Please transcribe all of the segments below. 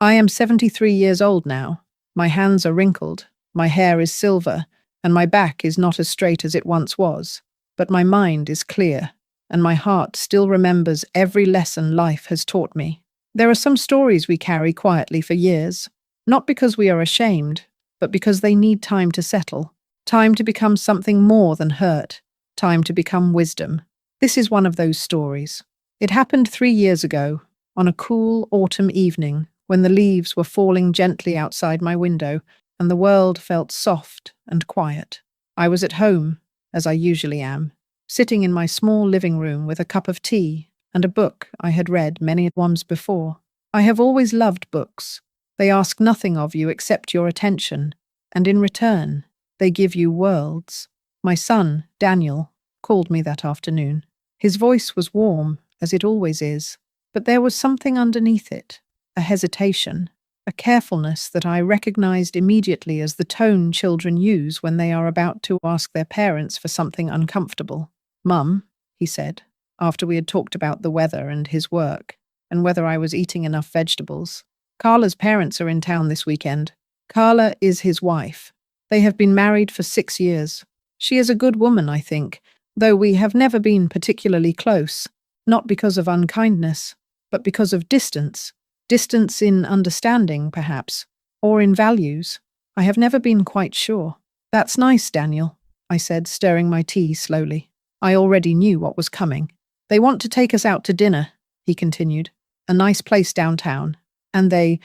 I am 73 years old now. My hands are wrinkled, my hair is silver, and my back is not as straight as it once was. But my mind is clear, and my heart still remembers every lesson life has taught me. There are some stories we carry quietly for years, not because we are ashamed, but because they need time to settle, time to become something more than hurt, time to become wisdom. This is one of those stories. It happened 3 years ago, on a cool autumn evening, when the leaves were falling gently outside my window and the world felt soft and quiet. I was at home, as I usually am, sitting in my small living room with a cup of tea and a book I had read many times before. I have always loved books. They ask nothing of you except your attention, and in return, they give you worlds. My son, Daniel, called me that afternoon. His voice was warm, as it always is, but there was something underneath it, a hesitation, a carefulness that I recognized immediately as the tone children use when they are about to ask their parents for something uncomfortable. "Mum," he said, after we had talked about the weather and his work, and whether I was eating enough vegetables. "Carla's parents are in town this weekend. Carla is his wife. They have been married for 6 years. She is a good woman, I think, though we have never been particularly close, not because of unkindness, but because of distance. Distance in understanding, perhaps, or in values. I have never been quite sure." "That's nice, Daniel," I said, stirring my tea slowly. I already knew what was coming. "They want to take us out to dinner," he continued. "A nice place downtown. And they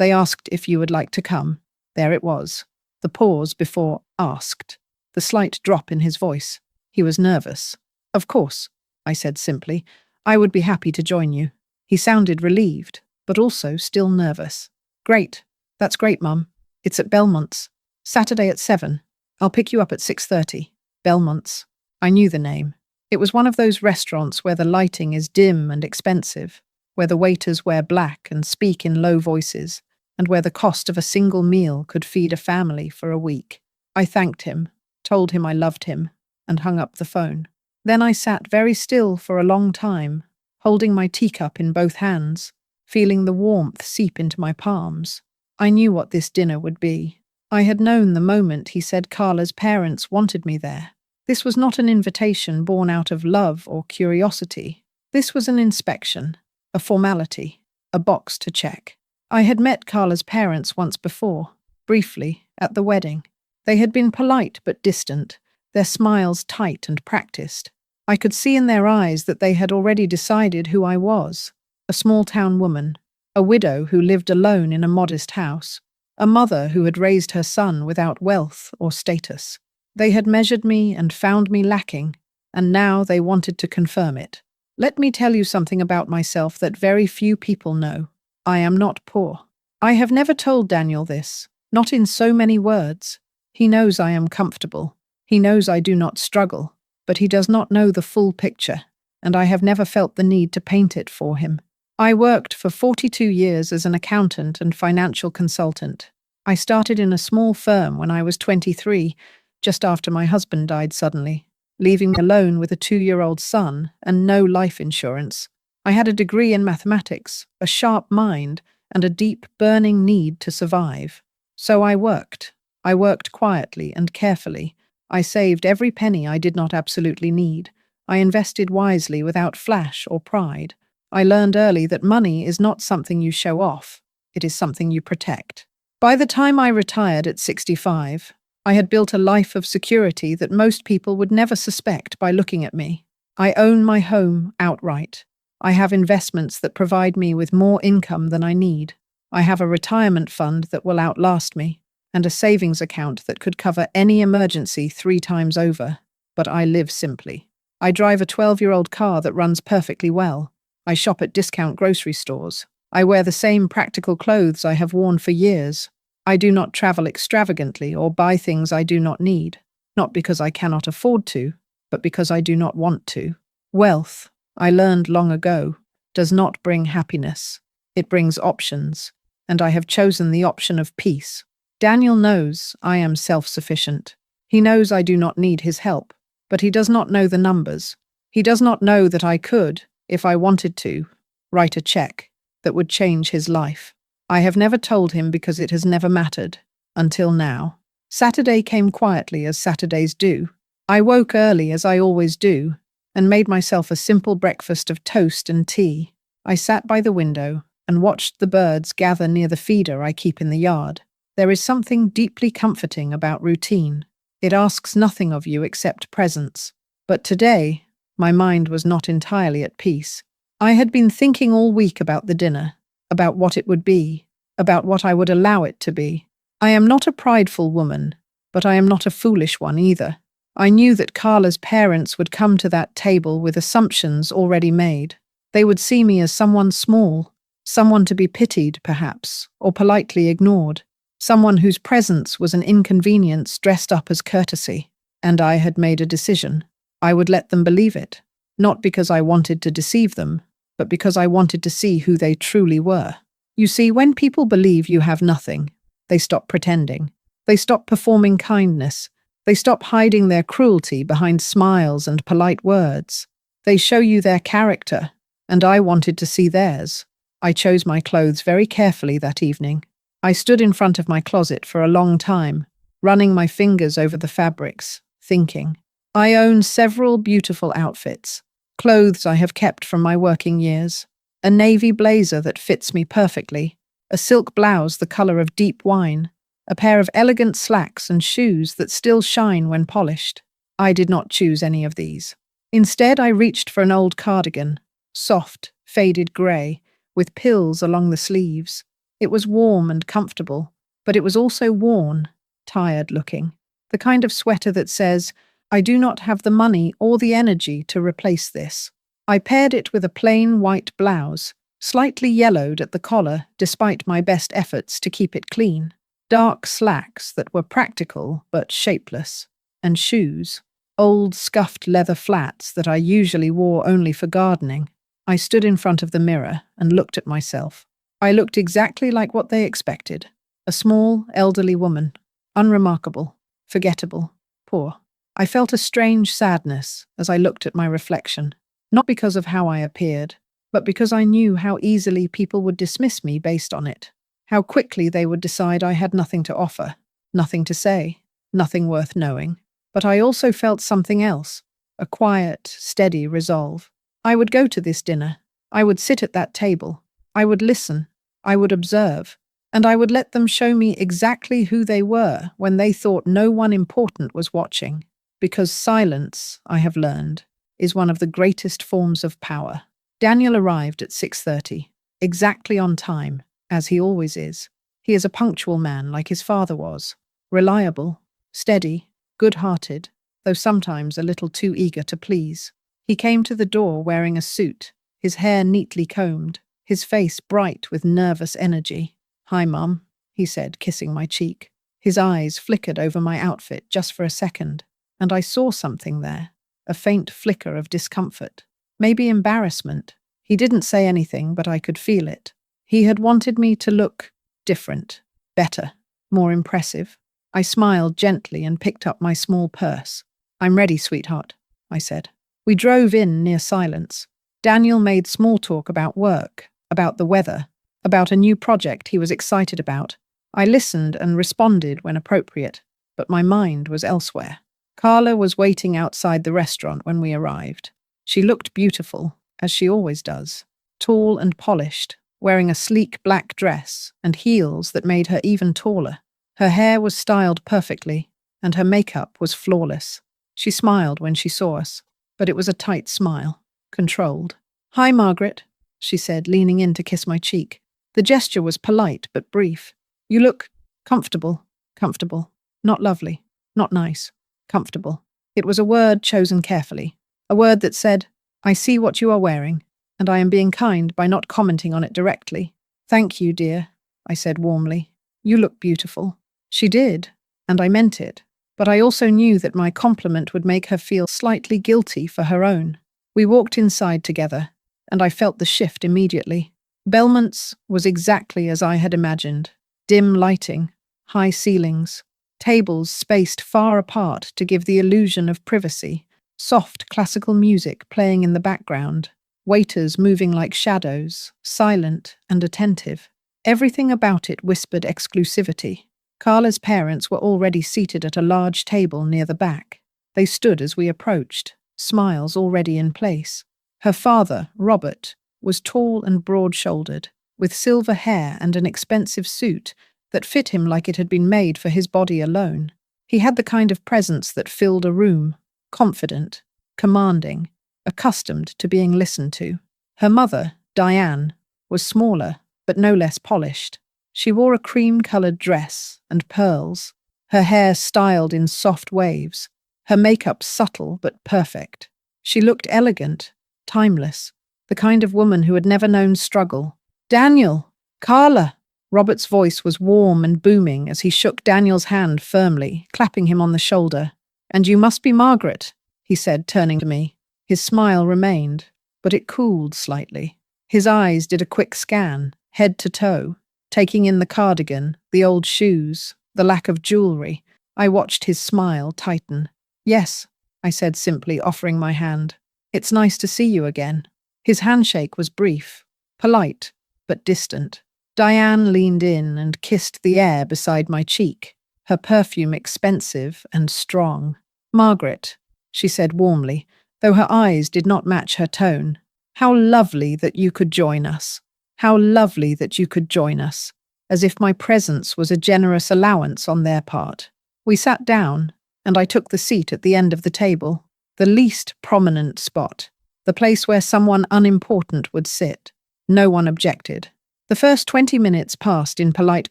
asked if you would like to come." There it was. The pause before asked. The slight drop in his voice. He was nervous. "Of course," I said simply. "I would be happy to join you." He sounded relieved, but also still nervous. "Great. That's great, Mum. It's at Belmont's. Saturday at 7. I'll pick you up at 6:30. Belmont's. I knew the name. It was one of those restaurants where the lighting is dim and expensive, where the waiters wear black and speak in low voices, and where the cost of a single meal could feed a family for a week. I thanked him, told him I loved him, and hung up the phone. Then I sat very still for a long time, holding my teacup in both hands, feeling the warmth seep into my palms. I knew what this dinner would be. I had known the moment he said Carla's parents wanted me there. This was not an invitation born out of love or curiosity. This was an inspection, a formality, a box to check. I had met Carla's parents once before, briefly, at the wedding. They had been polite but distant, their smiles tight and practiced. I could see in their eyes that they had already decided who I was, a small-town woman, a widow who lived alone in a modest house, a mother who had raised her son without wealth or status. They had measured me and found me lacking, and now they wanted to confirm it. Let me tell you something about myself that very few people know. I am not poor. I have never told Daniel this, not in so many words. He knows I am comfortable. He knows I do not struggle. But he does not know the full picture, and I have never felt the need to paint it for him. I worked for 42 years as an accountant and financial consultant. I started in a small firm when I was 23, just after my husband died suddenly, leaving me alone with a 2-year-old son and no life insurance. I had a degree in mathematics, a sharp mind, and a deep, burning need to survive. So I worked. I worked quietly and carefully. I saved every penny I did not absolutely need. I invested wisely without flash or pride. I learned early that money is not something you show off. It is something you protect. By the time I retired at 65, I had built a life of security that most people would never suspect by looking at me. I own my home outright. I have investments that provide me with more income than I need. I have a retirement fund that will outlast me, and a savings account that could cover any emergency 3 times over. But I live simply. I drive a 12-year-old car that runs perfectly well. I shop at discount grocery stores. I wear the same practical clothes I have worn for years. I do not travel extravagantly or buy things I do not need, not because I cannot afford to, but because I do not want to. Wealth, I learned long ago, does not bring happiness. It brings options, and I have chosen the option of peace. Daniel knows I am self-sufficient. He knows I do not need his help, but he does not know the numbers. He does not know that I could, if I wanted to, write a check, that would change his life. I have never told him because it has never mattered, until now. Saturday came quietly as Saturdays do. I woke early as I always do, and made myself a simple breakfast of toast and tea. I sat by the window and watched the birds gather near the feeder I keep in the yard. There is something deeply comforting about routine. It asks nothing of you except presence. But today, my mind was not entirely at peace. I had been thinking all week about the dinner, about what it would be, about what I would allow it to be. I am not a prideful woman, but I am not a foolish one either. I knew that Carla's parents would come to that table with assumptions already made. They would see me as someone small, someone to be pitied, perhaps, or politely ignored, someone whose presence was an inconvenience dressed up as courtesy. And I had made a decision. I would let them believe it, not because I wanted to deceive them, but because I wanted to see who they truly were. You see, when people believe you have nothing, they stop pretending. They stop performing kindness. They stop hiding their cruelty behind smiles and polite words. They show you their character, and I wanted to see theirs. I chose my clothes very carefully that evening. I stood in front of my closet for a long time, running my fingers over the fabrics, thinking. I own several beautiful outfits, clothes I have kept from my working years, a navy blazer that fits me perfectly, a silk blouse the color of deep wine, a pair of elegant slacks and shoes that still shine when polished. I did not choose any of these. Instead, I reached for an old cardigan, soft, faded grey, with pills along the sleeves. It was warm and comfortable, but it was also worn, tired-looking, the kind of sweater that says, I do not have the money or the energy to replace this. I paired it with a plain white blouse, slightly yellowed at the collar despite my best efforts to keep it clean, dark slacks that were practical but shapeless, and shoes, old scuffed leather flats that I usually wore only for gardening. I stood in front of the mirror and looked at myself. I looked exactly like what they expected, a small, elderly woman, unremarkable, forgettable, poor. I felt a strange sadness as I looked at my reflection, not because of how I appeared, but because I knew how easily people would dismiss me based on it, how quickly they would decide I had nothing to offer, nothing to say, nothing worth knowing. But I also felt something else, a quiet, steady resolve. I would go to this dinner. I would sit at that table. I would listen. I would observe. And I would let them show me exactly who they were when they thought no one important was watching. Because silence, I have learned, is one of the greatest forms of power. Daniel arrived at 6:30, exactly on time, as he always is. He is a punctual man like his father was, reliable, steady, good-hearted, though sometimes a little too eager to please. He came to the door wearing a suit, his hair neatly combed, his face bright with nervous energy. "Hi, Mum," he said, kissing my cheek. His eyes flickered over my outfit just for a second, and I saw something there, a faint flicker of discomfort, maybe embarrassment. He didn't say anything, but I could feel it. He had wanted me to look different, better, more impressive. I smiled gently and picked up my small purse. "I'm ready, sweetheart," I said. We drove in near silence. Daniel made small talk about work, about the weather, about a new project he was excited about. I listened and responded when appropriate, but my mind was elsewhere. Carla was waiting outside the restaurant when we arrived. She looked beautiful, as she always does, tall and polished, wearing a sleek black dress and heels that made her even taller. Her hair was styled perfectly, and her makeup was flawless. She smiled when she saw us, but it was a tight smile, controlled. "Hi, Margaret," she said, leaning in to kiss my cheek. The gesture was polite but brief. "You look comfortable, comfortable, not lovely, not nice, comfortable." It was a word chosen carefully, a word that said, "I see what you are wearing, and I am being kind by not commenting on it directly." "Thank you, dear," I said warmly. "You look beautiful." She did, and I meant it, but I also knew that my compliment would make her feel slightly guilty for her own. We walked inside together, and I felt the shift immediately. Belmont's was exactly as I had imagined. Dim lighting, high ceilings, tables spaced far apart to give the illusion of privacy, soft classical music playing in the background. waiters moving like shadows, silent and attentive. Everything about it whispered exclusivity. Carla's parents were already seated at a large table near the back. They stood as we approached, smiles already in place. Her father, Robert, was tall and broad-shouldered, with silver hair and an expensive suit that fit him like it had been made for his body alone. He had the kind of presence that filled a room, confident, commanding, accustomed to being listened to. Her mother, Diane, was smaller, but no less polished. She wore a cream-coloured dress and pearls, her hair styled in soft waves, her makeup subtle but perfect. She looked elegant, timeless, the kind of woman who had never known struggle. "Daniel! Carla!" Robert's voice was warm and booming as he shook Daniel's hand firmly, clapping him on the shoulder. "And you must be Margaret," he said, turning to me. His smile remained, but it cooled slightly. His eyes did a quick scan, head to toe, taking in the cardigan, the old shoes, the lack of jewelry. I watched his smile tighten. "Yes," I said simply, offering my hand. "It's nice to see you again." His handshake was brief, polite, but distant. Diane leaned in and kissed the air beside my cheek, her perfume expensive and strong. "Margaret," she said warmly, though her eyes did not match her tone. "How lovely that you could join us. How lovely that you could join us," as if my presence was a generous allowance on their part. We sat down, and I took the seat at the end of the table, the least prominent spot, the place where someone unimportant would sit. No one objected. The first 20 minutes passed in polite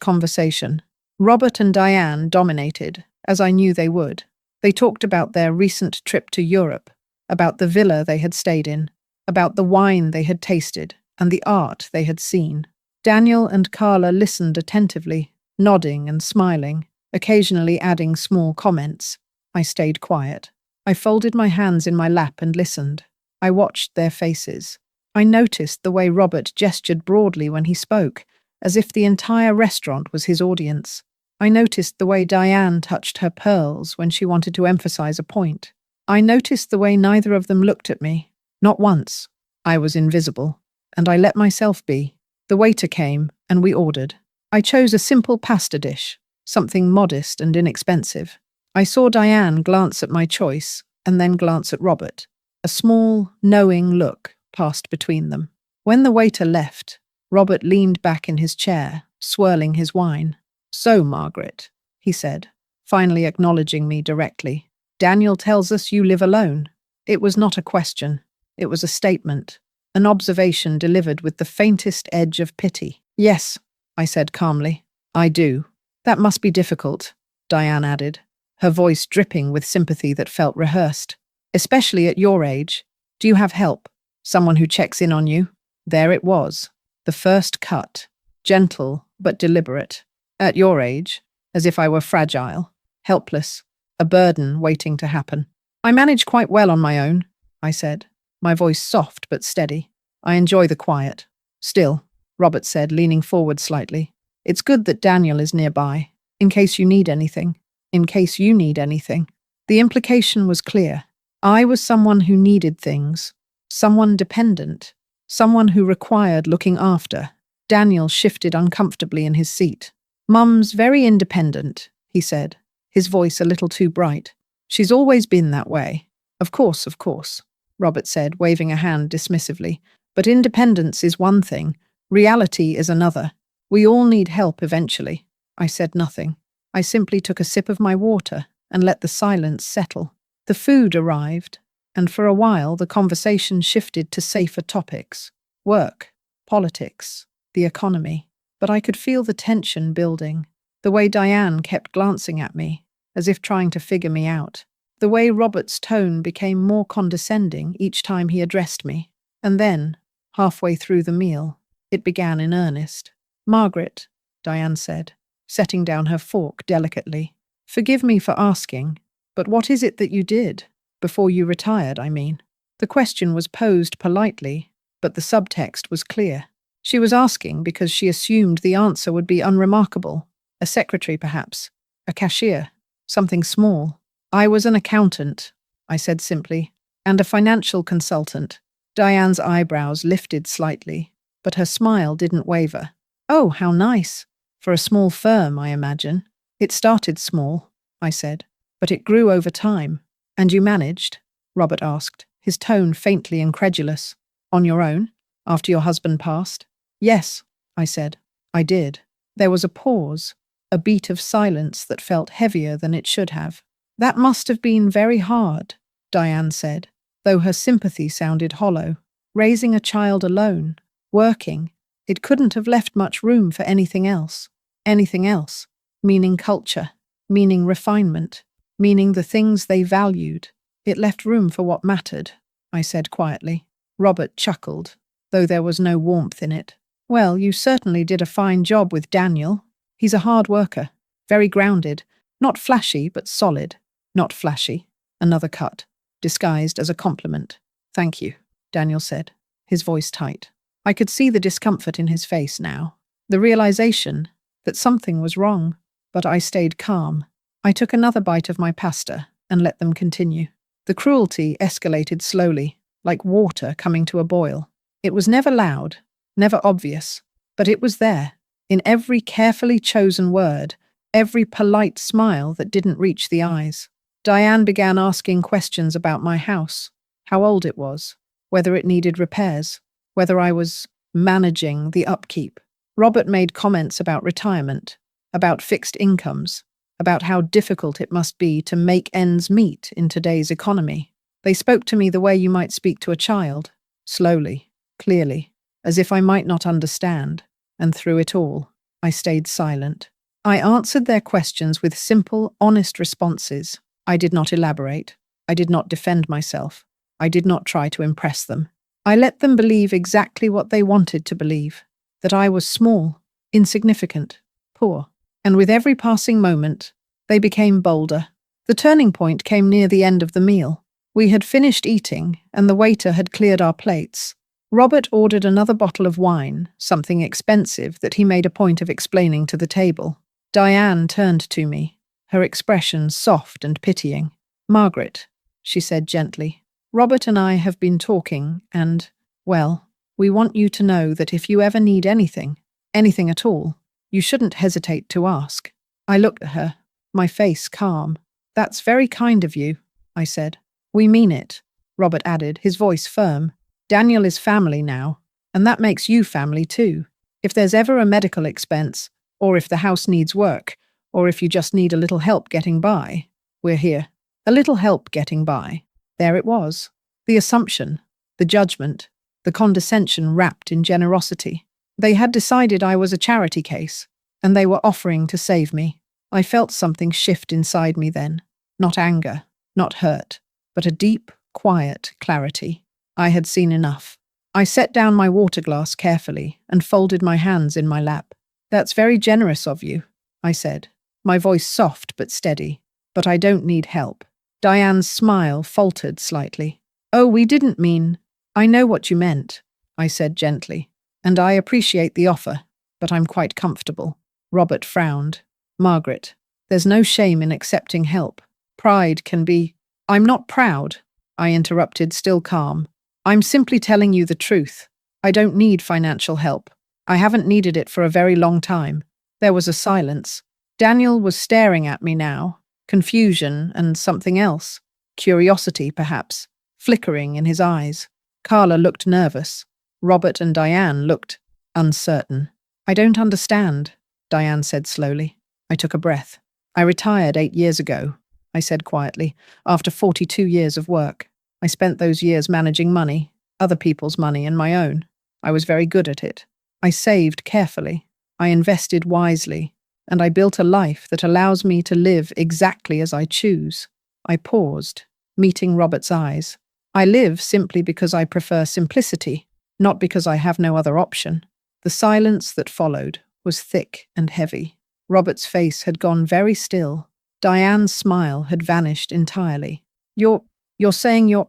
conversation. Robert and Diane dominated, as I knew they would. They talked about their recent trip to Europe, about the villa they had stayed in, about the wine they had tasted, and the art they had seen. Daniel and Carla listened attentively, nodding and smiling, occasionally adding small comments. I stayed quiet. I folded my hands in my lap and listened. I watched their faces. I noticed the way Robert gestured broadly when he spoke, as if the entire restaurant was his audience. I noticed the way Diane touched her pearls when she wanted to emphasize a point. I noticed the way neither of them looked at me. Not once. I was invisible, and I let myself be. The waiter came, and we ordered. I chose a simple pasta dish, something modest and inexpensive. I saw Diane glance at my choice, and then glance at Robert. A small, knowing look passed between them. When the waiter left, Robert leaned back in his chair, swirling his wine. "So, Margaret," he said, finally acknowledging me directly, "Daniel tells us you live alone." It was not a question. It was a statement, an observation delivered with the faintest edge of pity. "Yes," I said calmly, "I do." "That must be difficult," Diane added, her voice dripping with sympathy that felt rehearsed. "Especially at your age. Do you have help? Someone who checks in on you?" There it was, the first cut, gentle but deliberate. "At your age," as if I were fragile, helpless, a burden waiting to happen. "I manage quite well on my own," I said, my voice soft but steady. "I enjoy the quiet." "Still," Robert said, leaning forward slightly, "it's good that Daniel is nearby, in case you need anything. In case you need anything." The implication was clear. I was someone who needed things, someone dependent, someone who required looking after. Daniel shifted uncomfortably in his seat. "Mum's very independent," he said, his voice a little too bright. "She's always been that way." Of course," Robert said, waving a hand dismissively. "But independence is one thing, reality is another. We all need help eventually." I said nothing. I simply took a sip of my water and let the silence settle. The food arrived, and for a while the conversation shifted to safer topics. Work, politics, the economy. But I could feel the tension building, the way Diane kept glancing at me, as if trying to figure me out. The way Robert's tone became more condescending each time he addressed me. And then, halfway through the meal, it began in earnest. "Margaret," Diane said, setting down her fork delicately, "forgive me for asking, but what is it that you did? Before you retired, I mean." The question was posed politely, but the subtext was clear. She was asking because she assumed the answer would be unremarkable. A secretary, perhaps. A cashier. Something small. "I was an accountant," I said simply, "and a financial consultant. Diane's eyebrows lifted slightly, but her smile didn't waver. Oh, how nice. For a small firm, I imagine. It started small, I said, but it grew over time. And you managed? Robert asked, his tone faintly incredulous. On your own? After your husband passed? Yes, I said. I did. There was a pause, a beat of silence that felt heavier than it should have. That must have been very hard, Diane said, though her sympathy sounded hollow. Raising a child alone, working, it couldn't have left much room for anything else. Anything else, meaning culture, meaning refinement, meaning the things they valued. It left room for what mattered, I said quietly. Robert chuckled, though there was no warmth in it. Well, you certainly did a fine job with Daniel. He's a hard worker, very grounded, not flashy but solid. Not flashy. Another cut, disguised as a compliment. Thank you, Daniel said, his voice tight. I could see the discomfort in his face now, the realization that something was wrong, but I stayed calm. I took another bite of my pasta and let them continue. The cruelty escalated slowly, like water coming to a boil. It was never loud, never obvious, but it was there, in every carefully chosen word, every polite smile that didn't reach the eyes. Diane began asking questions about my house, how old it was, whether it needed repairs, whether I was managing the upkeep. Robert made comments about retirement, about fixed incomes, about how difficult it must be to make ends meet in today's economy. They spoke to me the way you might speak to a child, slowly, clearly, as if I might not understand, and through it all, I stayed silent. I answered their questions with simple, honest responses. I did not elaborate. I did not defend myself. I did not try to impress them. I let them believe exactly what they wanted to believe, that I was small, insignificant, poor. And with every passing moment, they became bolder. The turning point came near the end of the meal. We had finished eating, and the waiter had cleared our plates. Robert ordered another bottle of wine, something expensive that he made a point of explaining to the table. Diane turned to me, her expression soft and pitying. Margaret, she said gently, Robert and I have been talking, and, well, we want you to know that if you ever need anything, anything at all, you shouldn't hesitate to ask. I looked at her, my face calm. That's very kind of you, I said. We mean it, Robert added, his voice firm. Daniel is family now, and that makes you family too. If there's ever a medical expense, or if the house needs work, or if you just need a little help getting by, we're here. A little help getting by. There it was. The assumption, the judgment, the condescension wrapped in generosity. They had decided I was a charity case, and they were offering to save me. I felt something shift inside me then. Not anger, not hurt, but a deep, quiet clarity. I had seen enough. I set down my water glass carefully and folded my hands in my lap. That's very generous of you, I said, my voice soft but steady. But I don't need help. Diane's smile faltered slightly. Oh, we didn't mean… I know what you meant, I said gently. And I appreciate the offer, but I'm quite comfortable. Robert frowned. Margaret, there's no shame in accepting help. Pride can be… I'm not proud, I interrupted, still calm. I'm simply telling you the truth. I don't need financial help. I haven't needed it for a very long time. There was a silence. Daniel was staring at me now, confusion and something else. Curiosity, perhaps, flickering in his eyes. Carla looked nervous. Robert and Diane looked uncertain. I don't understand, Diane said slowly. I took a breath. I retired 8 years ago, I said quietly, after 42 years of work. I spent those years managing money, other people's money and my own. I was very good at it. I saved carefully. I invested wisely. And I built a life that allows me to live exactly as I choose. I paused, meeting Robert's eyes. I live simply because I prefer simplicity, not because I have no other option. The silence that followed was thick and heavy. Robert's face had gone very still. Diane's smile had vanished entirely. You're saying you're…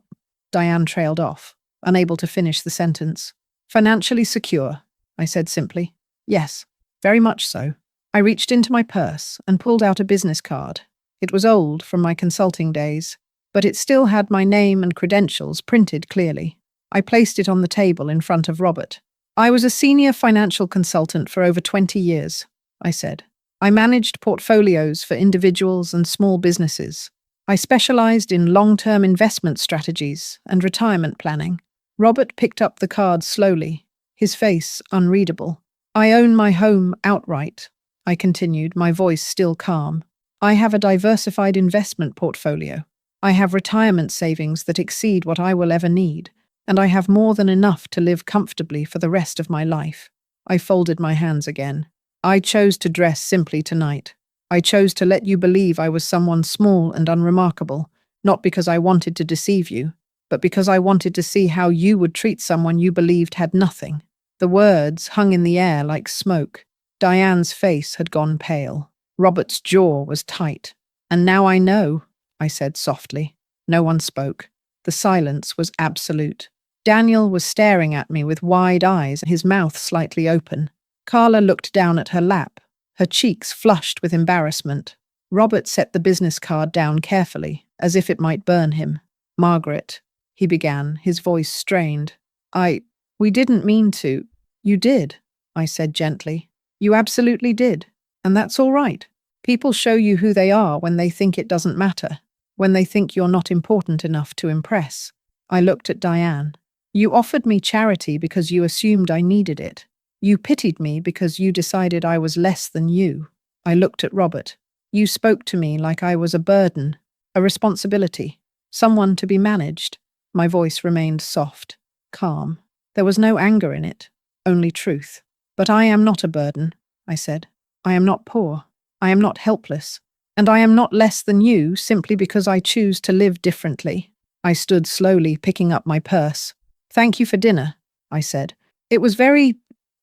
Diane trailed off, unable to finish the sentence. Financially secure, I said simply. Yes, very much so. I reached into my purse and pulled out a business card. It was old from my consulting days, but it still had my name and credentials printed clearly. I placed it on the table in front of Robert. I was a senior financial consultant for over 20 years, I said. I managed portfolios for individuals and small businesses. I specialized in long-term investment strategies and retirement planning. Robert picked up the card slowly, his face unreadable. I own my home outright, I continued, my voice still calm. I have a diversified investment portfolio. I have retirement savings that exceed what I will ever need, and I have more than enough to live comfortably for the rest of my life. I folded my hands again. I chose to dress simply tonight. I chose to let you believe I was someone small and unremarkable, not because I wanted to deceive you, but because I wanted to see how you would treat someone you believed had nothing. The words hung in the air like smoke. Diane's face had gone pale. Robert's jaw was tight. And now I know, I said softly. No one spoke. The silence was absolute. Daniel was staring at me with wide eyes, his mouth slightly open. Carla looked down at her lap, her cheeks flushed with embarrassment. Robert set the business card down carefully, as if it might burn him. Margaret, he began, his voice strained. We didn't mean to. You did, I said gently. You absolutely did. And that's all right. People show you who they are when they think it doesn't matter, when they think you're not important enough to impress. I looked at Diane. You offered me charity because you assumed I needed it. You pitied me because you decided I was less than you. I looked at Robert. You spoke to me like I was a burden, a responsibility, someone to be managed. My voice remained soft, calm. There was no anger in it, only truth. But I am not a burden, I said. I am not poor. I am not helpless. And I am not less than you simply because I choose to live differently. I stood slowly, picking up my purse. Thank you for dinner, I said. It was very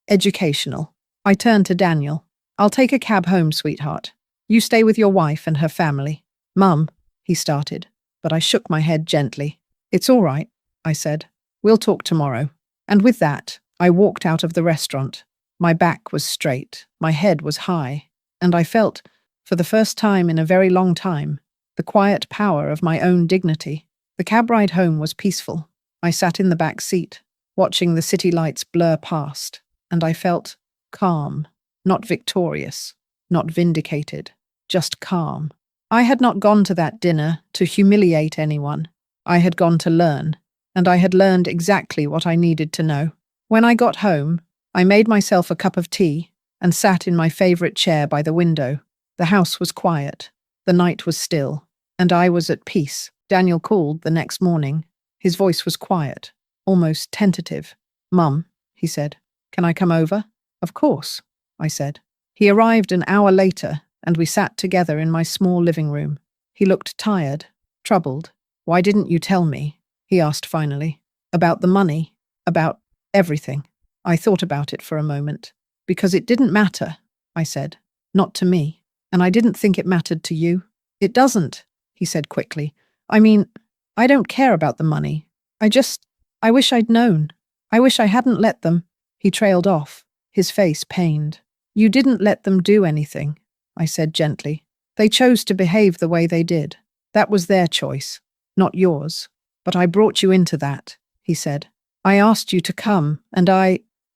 educational. I turned to Daniel. I'll take a cab home, sweetheart. You stay with your wife and her family. Mum, he started, but I shook my head gently. It's all right, I said. We'll talk tomorrow. And with that, I walked out of the restaurant. My back was straight, my head was high, and I felt, for the first time in a very long time, the quiet power of my own dignity. The cab ride home was peaceful. I sat in the back seat, watching the city lights blur past, and I felt calm, not victorious, not vindicated, just calm. I had not gone to that dinner to humiliate anyone. I had gone to learn, and I had learned exactly what I needed to know. When I got home, I made myself a cup of tea and sat in my favorite chair by the window. The house was quiet, the night was still, and I was at peace. Daniel called the next morning. His voice was quiet, almost tentative. Mum, he said, can I come over? Of course, I said. He arrived an hour later, and we sat together in my small living room. He looked tired, troubled. Why didn't you tell me? He asked finally. About the money, about everything. I thought about it for a moment. Because it didn't matter, I said. Not to me. And I didn't think it mattered to you. It doesn't, he said quickly. I mean, I don't care about the money. I wish I'd known. I wish I hadn't let them. He trailed off, his face pained. You didn't let them do anything, I said gently. They chose to behave the way they did. That was their choice, not yours. But I brought you into that, he said. I asked you to come, and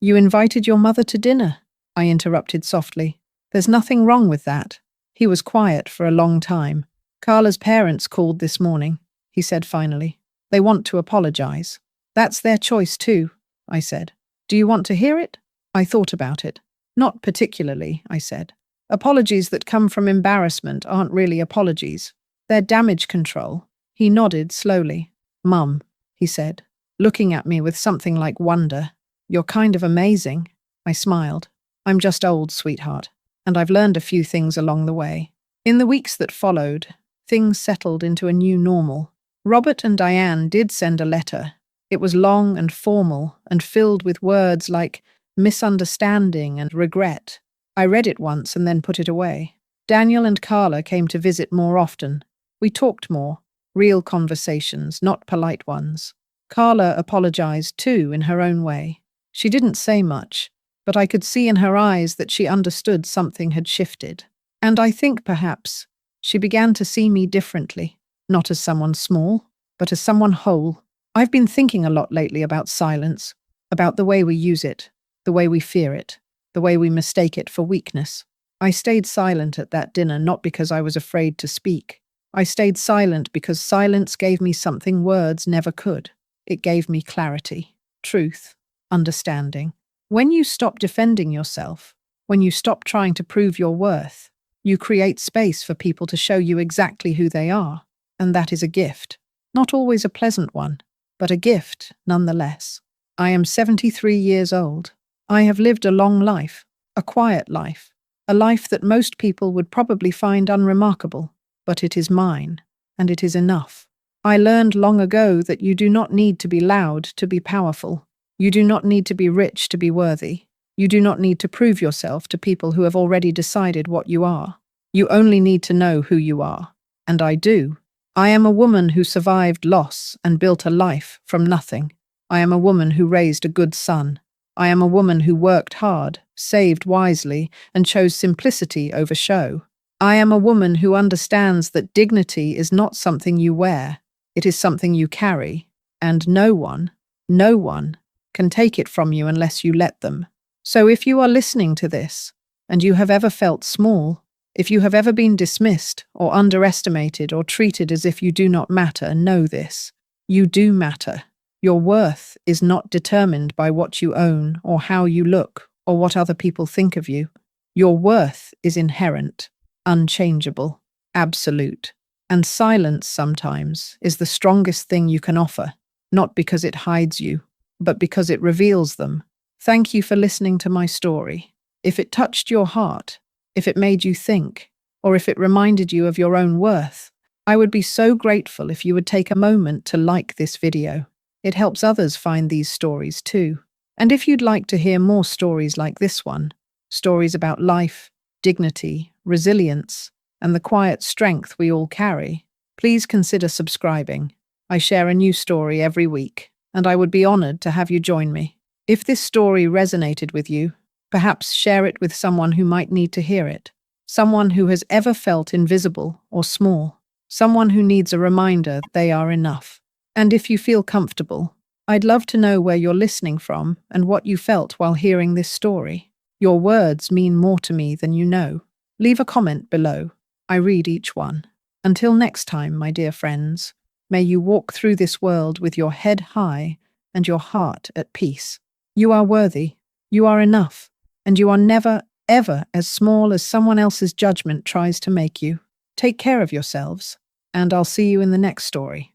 You invited your mother to dinner, I interrupted softly. There's nothing wrong with that. He was quiet for a long time. Carla's parents called this morning, he said finally. They want to apologize. That's their choice too, I said. Do you want to hear it? I thought about it. Not particularly, I said. Apologies that come from embarrassment aren't really apologies. They're damage control. He nodded slowly. Mum, he said, looking at me with something like wonder. You're kind of amazing. I smiled. I'm just old, sweetheart, and I've learned a few things along the way. In the weeks that followed, things settled into a new normal. Robert and Diane did send a letter. It was long and formal and filled with words like misunderstanding and regret. I read it once and then put it away. Daniel and Carla came to visit more often. We talked more, real conversations, not polite ones. Carla apologized too in her own way. She didn't say much, but I could see in her eyes that she understood something had shifted. And I think, perhaps, she began to see me differently, not as someone small, but as someone whole. I've been thinking a lot lately about silence, about the way we use it, the way we fear it, the way we mistake it for weakness. I stayed silent at that dinner not because I was afraid to speak. I stayed silent because silence gave me something words never could. It gave me clarity, truth, understanding. When you stop defending yourself, when you stop trying to prove your worth, you create space for people to show you exactly who they are. And that is a gift. Not always a pleasant one, but a gift nonetheless. I am 73 years old. I have lived a long life, a quiet life, a life that most people would probably find unremarkable, but it is mine, and it is enough. I learned long ago that you do not need to be loud to be powerful. You do not need to be rich to be worthy. You do not need to prove yourself to people who have already decided what you are. You only need to know who you are. And I do. I am a woman who survived loss and built a life from nothing. I am a woman who raised a good son. I am a woman who worked hard, saved wisely, and chose simplicity over show. I am a woman who understands that dignity is not something you wear. It is something you carry. And no one can take it from you unless you let them. So if you are listening to this, and you have ever felt small, if you have ever been dismissed or underestimated or treated as if you do not matter, know this. You do matter. Your worth is not determined by what you own or how you look or what other people think of you. Your worth is inherent, unchangeable, absolute. And silence sometimes is the strongest thing you can offer, not because it hides you, but because it reveals them. Thank you for listening to my story. If it touched your heart, if it made you think, or if it reminded you of your own worth, I would be so grateful if you would take a moment to like this video. It helps others find these stories too. And if you'd like to hear more stories like this one, stories about life, dignity, resilience, and the quiet strength we all carry, please consider subscribing. I share a new story every week, and I would be honored to have you join me. If this story resonated with you, perhaps share it with someone who might need to hear it. Someone who has ever felt invisible or small. Someone who needs a reminder they are enough. And if you feel comfortable, I'd love to know where you're listening from and what you felt while hearing this story. Your words mean more to me than you know. Leave a comment below. I read each one. Until next time, my dear friends, may you walk through this world with your head high and your heart at peace. You are worthy, you are enough, and you are never, ever as small as someone else's judgment tries to make you. Take care of yourselves, and I'll see you in the next story.